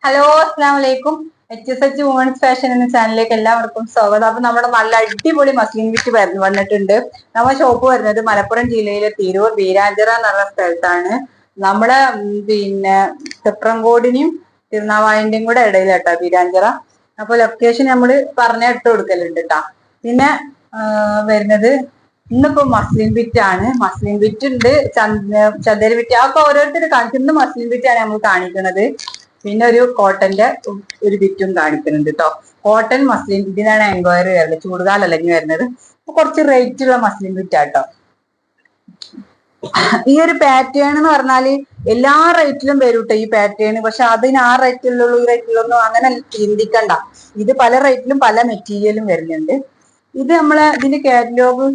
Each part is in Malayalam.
ഹലോ, അസ്സാം വലൈക്കും. HSH വുമൻസ് ഫാഷൻ എന്ന ചാനലിലേക്ക് എല്ലാവർക്കും സ്വാഗതം. അപ്പൊ നമ്മുടെ നല്ല അടിപൊളി മസ്ലിൻ വിറ്റ് വന്നിട്ടുണ്ട്. നമ്മുടെ ഷോപ്പ് വരുന്നത് മലപ്പുറം ജില്ലയിലെ തിരൂർ വീരാഞ്ചിറ എന്ന് പറഞ്ഞ സ്ഥലത്താണ്. നമ്മുടെ തെപ്രംകോടിനെയും തിരുനാവായന്റെയും കൂടെ ഇടയിലാട്ടോ വീരാഞ്ചിറ. അപ്പൊ ലൊക്കേഷൻ നമ്മള് പറഞ്ഞ ഇട്ട് കൊടുക്കലുണ്ട് കേട്ടാ. പിന്നെ വരുന്നത് ഇന്നിപ്പോ മസ്ലിൻ ബിറ്റ് ആണ്. മസ്ലിൻ ബിറ്റ് ഉണ്ട്, ചന്ദേരി ബിറ്റ്, അപ്പൊ ഓരോരുത്തർ കാണിക്കുന്ന മസ്ലിൻ ബിറ്റാണ് നമ്മൾ കാണിക്കുന്നത്. പിന്നെ ഒരു കോട്ടന്റെ ഒരു ബിറ്റും കാണിക്കുന്നുണ്ട് കേട്ടോ. കോട്ടൺ മസ്ലിൻ ഇതിനാണ് എൻക്വയറി വരുന്നത്, ചൂടുകാലം അല്ലെങ്കിൽ വരുന്നത്. കുറച്ച് റേറ്റ് ഉള്ള മസ്ലിൻ ബിറ്റാട്ടോ. ഈ ഒരു പാറ്റേൺ എന്ന് പറഞ്ഞാല് എല്ലാ റേറ്റിലും വരും കേട്ടോ ഈ പാറ്റേൺ. പക്ഷെ അതിന് ആ റേറ്റിലുള്ളൂ ഈ റേറ്റിലൊന്നും അങ്ങനെ ചിന്തിക്കണ്ട. ഇത് പല റേറ്റിലും പല മെറ്റീരിയലും വരുന്നുണ്ട്. ഇത് നമ്മളെ ഇതിന്റെ കാറ്റലോഗ്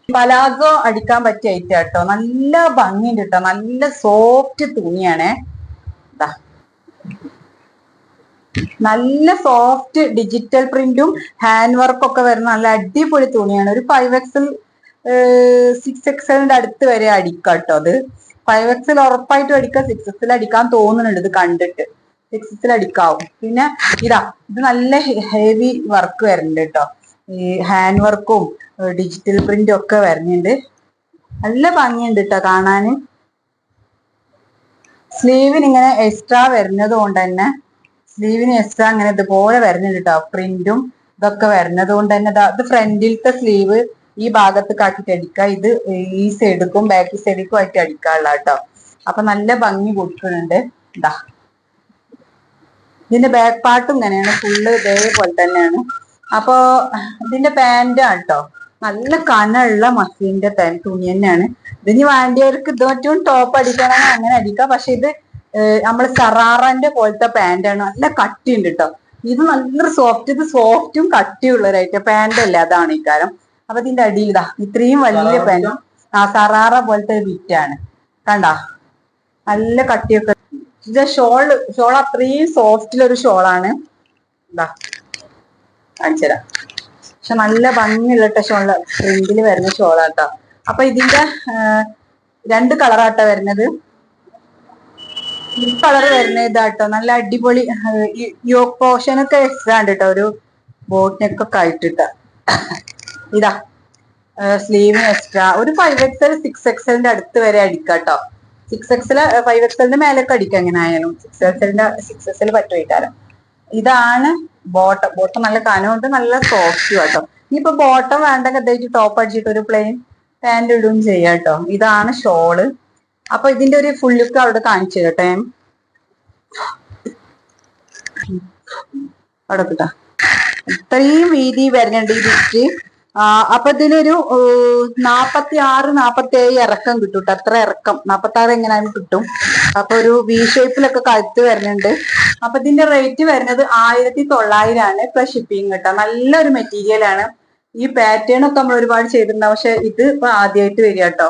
പലാസോ അടിക്കാൻ പറ്റിയ ഐറ്റം കേട്ടോ. നല്ല ഭംഗിയുണ്ട് കേട്ടോ, നല്ല സോഫ്റ്റ് തുണിയാണേ. നല്ല സോഫ്റ്റ് ഡിജിറ്റൽ പ്രിന്റും ഹാൻഡ് വർക്കും ഒക്കെ വരുന്ന നല്ല അടിപൊളി തുണിയാണ്. ഒരു 5XL 6XLന്റെ അടുത്ത് വരെ അടിക്കാം കേട്ടോ. അത് 5XL ഉറപ്പായിട്ടും അടിക്കാം, 6XL അടിക്കാൻ തോന്നുന്നുണ്ട് ഇത് കണ്ടിട്ട്. 6XL അടിക്കാവും. പിന്നെ ഇത് നല്ല ഹെവി വർക്ക് വരുന്നുണ്ട് കേട്ടോ. ഈ ഹാൻഡ് വർക്കും ഡിജിറ്റൽ പ്രിന്റും ഒക്കെ വരുന്നുണ്ട്. നല്ല ഭംഗിയുണ്ട് കേട്ടോ കാണാന്. സ്ലീവിന് ഇങ്ങനെ എക്സ്ട്രാ വരുന്നത് കൊണ്ട് തന്നെ സ്ലീവിന് എക്സ്ട്രാ ഇങ്ങനെ ഇതുപോലെ വരുന്നുണ്ട് കേട്ടോ. പ്രിന്റും ഇതൊക്കെ വരുന്നത് കൊണ്ട് തന്നെ ഇത് ഫ്രണ്ടിലത്തെ സ്ലീവ് ഈ ഭാഗത്ത് കാട്ടിട്ട് അടിക്കുക. ഇത് ഈ സൈഡിക്കും ബാക്ക് സൈഡിക്കും ആയിട്ട് അടിക്കാനുള്ള കേട്ടോ. അപ്പൊ നല്ല ഭംഗി കൊടുക്കുന്നുണ്ട്. ഇതിന്റെ ബാക്ക് പാർട്ടും ഇങ്ങനെയാണ്, ഫുള്ള് ഇതേപോലെ തന്നെയാണ്. അപ്പൊ ഇതിന്റെ പാന്റാണ് കേട്ടോ. നല്ല കനമുള്ള മസ്ലിന്റെ തുണി തന്നെയാണ്. ഇതിന് വേണ്ടിയവർക്ക് ഇതും ടോപ്പ് അടിക്കണമെങ്കിൽ അങ്ങനെ അടിക്കാം. പക്ഷെ ഇത് നമ്മള് സറാറന്റെ പോലത്തെ പാന്റാണ്. നല്ല കട്ടിയുണ്ട് കേട്ടോ. ഇത് നല്ലൊരു സോഫ്റ്റ്, ഇത് സോഫ്റ്റും കട്ടിയുള്ള ഒരു ഐറ്റം പാന്റ് അല്ലേ, അതാണ് ഈ കാരം. അപ്പൊ ഇതിന്റെ അടിയിൽ ഇത്രയും വലിയ പാന്റ് സറാറ പോലത്തെ ബിറ്റാണ് കണ്ടാ. നല്ല കട്ടിയൊക്കെ. ഇത് ഷോൾ അത്രയും സോഫ്റ്റിലൊരു ഷോളാണ്. കാണിച്ചുതരാം. പക്ഷെ നല്ല ഭംഗിയുള്ള ഷോള്, പ്രിന്റിൽ വരുന്ന ഷോളാട്ടോ. അപ്പൊ ഇതിന്റെ രണ്ട് കളറാട്ടോ വരുന്നത്. കളർ വരുന്നത് ഇതാട്ടോ, നല്ല അടിപൊളി. യോക്ക് പോർഷനൊക്കെ എക്സ്ട്രാ ഉണ്ട് കേട്ടോ, ഒരു ബോട്ട് നെക്കൊക്കെ ആയിട്ടിട്ട. ഇതാ സ്ലീവിന് എക്സ്ട്രാ ഒരു 5XL 6XLന്റെ അടുത്ത് വരെ അടിക്കാം കേട്ടോ. 6XL 5XLന്റെ മേലൊക്കെ അടിക്കാം എങ്ങനെ ആയാലും. 6XL പറ്റുമായിട്ടാലോ. ഇതാണ് ബോട്ടം നല്ല കനമുണ്ട്, നല്ല സോഫ്റ്റും കേട്ടോ. ഇനിയിപ്പോ ബോട്ടം വേണ്ടെങ്കിൽ എന്തായിട്ട് ടോപ്പ് അടിച്ചിട്ട് ഒരു പ്ലെയിൻ പാന്റ് ഇടും ചെയ്യാം കേട്ടോ. ഇതാണ് ഷോള്. അപ്പൊ ഇതിന്റെ ഒരു ഫുൾ ലുക്ക് അവിടെ കാണിച്ചു കേട്ടെ. അവിടെ കിട്ടാ ഇത്രയും വീതി വരുന്നുണ്ട് ഈ ബിറ്റ്. അപ്പൊ ഇതിനൊരു 46 47 ഇറക്കം കിട്ടും കേട്ടോ. അത്ര ഇറക്കം 46 എങ്ങനെയാലും കിട്ടും. അപ്പൊ ഒരു വി ഷേപ്പിലൊക്കെ കഴുത്ത് വരുന്നുണ്ട്. അപ്പൊ ഇതിന്റെ റേറ്റ് വരുന്നത് 1900 ആണ് പ്ലസ് ഷിപ്പിംഗ് കേട്ടോ. നല്ലൊരു മെറ്റീരിയൽ ആണ്. ഈ പാറ്റേൺ ഒക്കെ നമ്മൾ ഒരുപാട് ചെയ്തിട്ടുണ്ടാവും, പക്ഷെ ഇത് ഇപ്പൊ ആദ്യമായിട്ട് വരിക കേട്ടോ.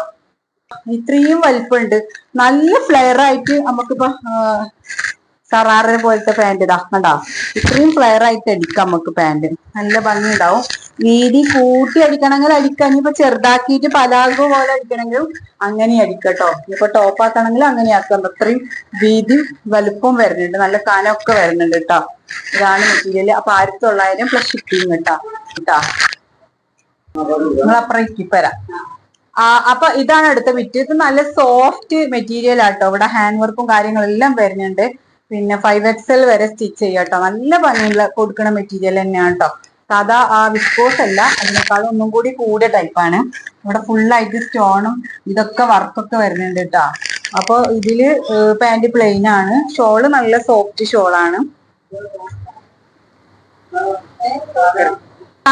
ഇത്രയും വലിപ്പമുണ്ട്, നല്ല ഫ്ലെയർ ആയിട്ട്. നമുക്കിപ്പോ സറാറിനെ പോലത്തെ പാന്റ് കണ്ടോ, ഇത്രയും ഫ്ലെയർ ആയിട്ട് അടിക്കാം നമുക്ക് പാന്റ്. നല്ല ഭംഗി ഉണ്ടാവും. വീതി കൂട്ടി അടിക്കണമെങ്കിൽ അടിക്കാം. ഇനിയിപ്പോ ചെറുതാക്കിയിട്ട് പലാഗോ പോലെ അടിക്കണമെങ്കിലും അങ്ങനെ അടിക്കട്ടോ. ഇനിയിപ്പോ ടോപ്പ് ആക്കണമെങ്കിലും അങ്ങനെ ആക്കാം. അത്രയും വീതി വലുപ്പം വരുന്നുണ്ട്, നല്ല കനമൊക്കെ വരുന്നുണ്ട് കേട്ടോ. ഇതാണ് മെറ്റീരിയൽ. അപ്പൊ 1900 പ്ലസ് ഷിപ്പിംഗ് കേട്ടോ. നിങ്ങളപ്പുറം ഇക്കിപ്പരാം. അപ്പൊ ഇതാണ് അടുത്ത ബിറ്റ്. ഇത് നല്ല സോഫ്റ്റ് മെറ്റീരിയൽ ആട്ടോ. ഇവിടെ ഹാൻഡ് വർക്കും കാര്യങ്ങളെല്ലാം വരുന്നുണ്ട്. പിന്നെ 5XL വരെ സ്റ്റിച്ച് ചെയ്യാട്ടോ. നല്ല ഭംഗിയുള്ള കൊടുക്കണ മെറ്റീരിയൽ തന്നെയാണ് കേട്ടോ. സാധാ വിസ്കോസ് അല്ല, അതിനേക്കാളും ഒന്നും കൂടി കൂടിയ ടൈപ്പാണ്. ഇവിടെ ഫുള്ളായിട്ട് സ്റ്റോണും ഇതൊക്കെ വർക്കൊക്കെ വരുന്നുണ്ട് കേട്ടോ. അപ്പൊ ഇതില് പാന്റ് പ്ലെയിൻ ആണ്. ഷോള് നല്ല സോഫ്റ്റ് ഷോളാണ്.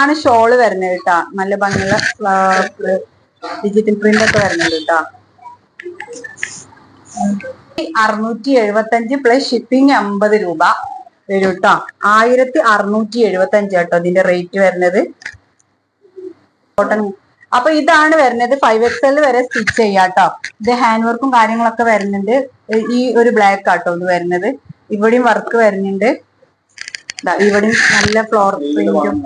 ആണ് ഷോള് വരുന്നത് കേട്ടോ. നല്ല ഭംഗിയുള്ള ഡിജിറ്റൽ പ്രിന്റ് ഒക്കെ വരുന്നുണ്ട് കേട്ടോ. 675 പ്ലസ് ഷിപ്പിംഗ് 50 രൂപ വരും കേട്ടോ. 1675 കേട്ടോ ഇതിന്റെ റേറ്റ് വരുന്നത്. അപ്പൊ ഇതാണ് വരുന്നത്. 5XL വരെ സ്റ്റിച്ച് ചെയ്യാട്ടോ. ഇത് ഹാൻഡ് വർക്കും കാര്യങ്ങളൊക്കെ വരുന്നുണ്ട്. ഈ ഒരു ബ്ലാക്ക് ആട്ടോ ഇത് വരുന്നത്. ഇവിടെയും വർക്ക് വരുന്നുണ്ട്. ഇവിടെയും നല്ല ഫ്ലോർ പ്രിന്റും.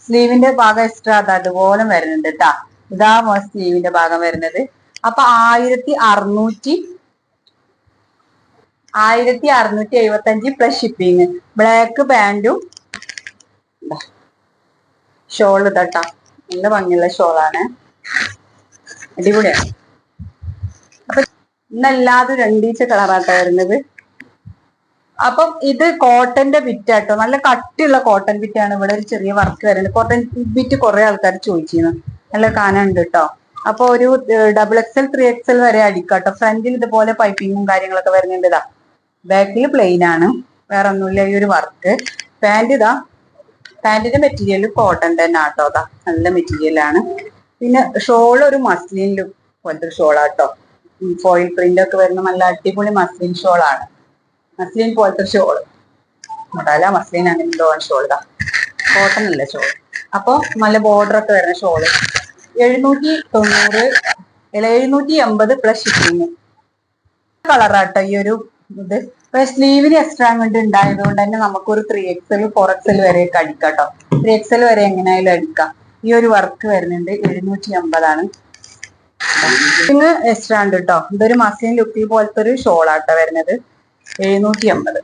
സ്ലീവിന്റെ ഭാഗം എക്സ്ട്രാ അതുപോലെ വരുന്നുണ്ട് കേട്ടാ. ഇതാ സ്ലീവിന്റെ ഭാഗം വരുന്നത്. അപ്പൊ 1675 പ്ലസ് ഷിപ്പിങ്. ബ്ലാക്ക് പാന്റും ഷോള് തട്ടാ, നല്ല ഭംഗിയുള്ള ഷോളാണ്, അടിപൊളിയാണ്. അപ്പൊ ഇന്നല്ലാതെ രണ്ടീച്ച കളറാട്ടോ വരുന്നത്. അപ്പം ഇത് കോട്ടന്റെ ബിറ്റാട്ടോ, നല്ല കട്ടിയുള്ള കോട്ടൺ ബിറ്റാണ്. ഇവിടെ ഒരു ചെറിയ വർക്ക് വരുന്നത്. കോട്ടൺ ബിറ്റ് കുറെ ആൾക്കാർ ചോദിച്ചിരുന്നു, നല്ല കാനുണ്ട് കേട്ടോ. അപ്പൊ ഒരു XXL 3XL വരെ അടിക്കാട്ടോ. ഫ്രണ്ടിൽ ഇതുപോലെ പൈപ്പിങ്ങും കാര്യങ്ങളൊക്കെ വരുന്നുണ്ട്. ഇതാ ബാക്കിൽ പ്ലെയിൻ ആണ്, വേറെ ഒന്നുമില്ല. ഈ ഒരു വർക്ക്. പാന്റ് ഇതാ, പാന്റിന്റെ മെറ്റീരിയൽ കോട്ടൺ തന്നെ ആട്ടോ. അതാ നല്ല മെറ്റീരിയൽ ആണ്. പിന്നെ ഷോൾ ഒരു മസ്ലിൻ പോലത്തെ ഷോളാട്ടോ, ഫോയിൽ പ്രിന്റ് ഒക്കെ വരുന്ന നല്ല അടിപൊളി മസ്ലിൻ ഷോളാണ്. മസ്ലിൻ പോലത്തെ ഷോള് മോഡല, മസ്ലിൻ അങ്ങനെ ഷോൾ. ഇതാ കോട്ടൺ അല്ല ഷോൾ. അപ്പൊ നല്ല ബോർഡർ ഒക്കെ വരുന്ന ഷോള് 790, 780 പ്ലസ് ഷിപ്പിങ്. കളറാട്ടോ ഈ ഒരു ഇത്. ഇപ്പൊ സ്ലീവിന് എക്സ്ട്രാ അങ്ങോട്ട് ഉണ്ടായത് കൊണ്ട് തന്നെ നമുക്കൊരു 3XL 4XL വരെയൊക്കെ അടിക്കാട്ടോ. 3XL വരെ എങ്ങനെയായാലും അടിക്കാം. ഈ ഒരു വർക്ക് വരുന്നുണ്ട് 750 പിന്നെ എക്സ്ട്രാ ഉണ്ട് കേട്ടോ. ഇതൊരു മസ്ലിൻ ലുക്കിൽ പോലത്തെ ഒരു ഷോളാട്ടോ വരുന്നത് 750.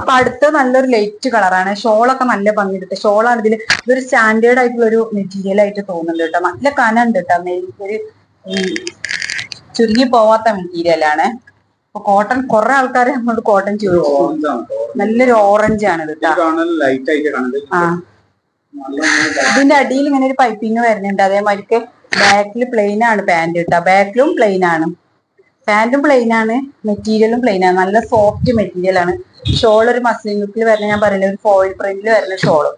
അപ്പൊ അടുത്ത നല്ലൊരു ലൈറ്റ് കളറാണ്. ഷോളൊക്കെ നല്ല ഭംഗിയെടുത്ത് ഷോളാണ്. ഇതൊരു സ്റ്റാൻഡേർഡ് ആയിട്ടുള്ള ഒരു മെറ്റീരിയൽ ആയിട്ട് തോന്നുന്നുണ്ട് കേട്ടോ. നല്ല കനുണ്ട് കേട്ടോ. ഒരു ചുരുങ്ങി പോവാത്ത മെറ്റീരിയലാണ്. അപ്പൊ കോട്ടൺ കുറെ ആൾക്കാർ നമ്മളോട് കോട്ടൺ ചോദിച്ചു. നല്ലൊരു ഓറഞ്ച് ആണ് കേട്ടോ. ആ ഇതിന്റെ അടിയിൽ ഇങ്ങനെ ഒരു പൈപ്പിങ് വരുന്നുണ്ട്. അതേമാതിരിക്ക് ബാക്കിൽ പ്ലെയിൻ ആണ് പാന്റ് കേട്ടോ. ബാക്കിലും പ്ലെയിൻ ആണ്, പാന്റും പ്ലെയിൻ ആണ്, മെറ്റീരിയലും പ്ലെയിൻ ആണ്. നല്ല സോഫ്റ്റ് മെറ്റീരിയൽ ആണ്. ഷോൾ ഒരു മസ്ലിൻ ലുക്കിൽ വരുന്ന, ഞാൻ പറയില്ല, ഒരു ഫോയിൽ പ്രിന്റിൽ വരുന്ന ഷോള്.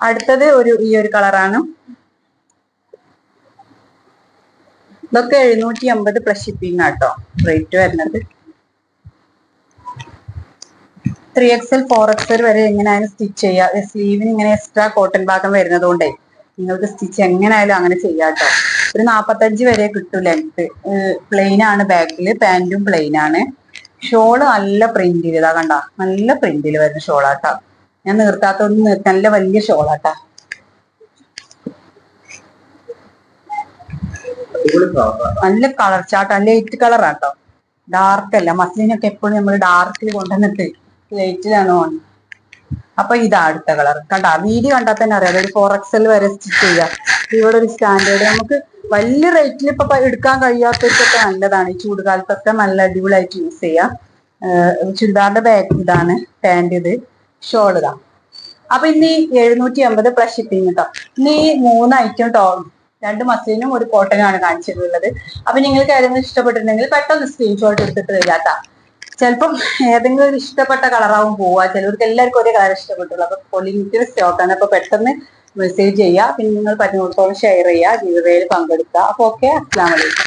അടുത്തത് ഈ ഒരു കളറാണ്. ഇതൊക്കെ 750 പ്ലസ് ഷിപ്പിംഗ് ആട്ടോ റേറ്റ് വരുന്നത്. 3XL 4XL വരെ എങ്ങനെയായാലും സ്റ്റിച്ച് ചെയ്യാം. സ്ലീവിന് ഇങ്ങനെ എക്സ്ട്രാ കോട്ടൺ ഭാഗം വരുന്നത് കൊണ്ടേ നിങ്ങൾക്ക് സ്റ്റിച്ച് എങ്ങനെയായാലും അങ്ങനെ ചെയ്യാട്ടോ. ഒരു 45 വരെ കിട്ടും ലെങ്ത്. പ്ലെയിൻ ആണ് ബാക്കിൽ, പാന്റും പ്ലെയിൻ ആണ്. ഷോള് നല്ല പ്രിന്റിൽ, ഇതാ കണ്ട നല്ല പ്രിന്റിൽ വരുന്ന ഷോളാട്ടാ. ഞാൻ നിർത്താത്തൊന്നും നല്ല വലിയ ഷോളാട്ടാ. നല്ല കളർ ചാട്ടാ, ലൈറ്റ് കളറാട്ടോ, ഡാർക്ക് അല്ല. മസ്ലിനൊക്കെ എപ്പോഴും നമ്മൾ ഡാർക്കിൽ കൊണ്ടുവന്നിട്ട് ലൈറ്റിലാണ് കൊണ്ട്. അപ്പൊ ഇതാ അടുത്ത കളർ കണ്ടാ. വീഡിയോ കണ്ടാൽ തന്നെ അറിയാം. ഒരു 4XL വരെ സ്റ്റിച്ച് ചെയ്യാം. ഇവിടെ ഒരു സ്റ്റാൻഡേർഡ് നമുക്ക് വലിയ റേറ്റിൽ ഇപ്പൊ എടുക്കാൻ കഴിയാത്തവർക്കൊക്കെ നല്ലതാണ്. ഈ ചൂടുകാലത്തൊക്കെ നല്ല അടിപൊളിയായിട്ട് യൂസ് ചെയ്യാം. ചുരിദാറിന്റെ ബാക്ക് ഇതാണ്, പാന്റ് ഇത്, ഷോൾ ഇതാ. അപ്പൊ ഇനി 750 പ്ലസ് ഷിപ്പിംഗ് കേട്ടോ. ഇനി 3 ഐറ്റം ടോപ്പ്, 2 മസ്ലിനും 1 കോട്ടനും ആണ് കാണിച്ചിട്ടുള്ളത്. അപ്പൊ നിങ്ങൾക്ക് ഏതെങ്കിലും ഇഷ്ടപ്പെട്ടിട്ടുണ്ടെങ്കിൽ പെട്ടെന്ന് സ്ക്രീൻഷോട്ട് എടുത്തിട്ട് വരാട്ടാ. ചിലപ്പം ഏതെങ്കിലും ഒരു ഇഷ്ടപ്പെട്ട കളറാവും പോവുക. ചിലവർക്ക് എല്ലാവർക്കും ഒരേ കളർ ഇഷ്ടപ്പെട്ടുള്ളൂ. അപ്പൊ ലിമിറ്റഡ് സ്റ്റോക്കാണ്. അപ്പൊ പെട്ടെന്ന് മെസ്സേജ് ചെയ്യുക. പിന്നെ നിങ്ങൾ പറ്റുന്നിടത്തോളം ഷെയർ ചെയ്യുക, ഗിവ് അവേയിൽ പങ്കെടുക്കുക. അപ്പൊ ഓക്കെ, അസ്സലാമു അലൈക്കും.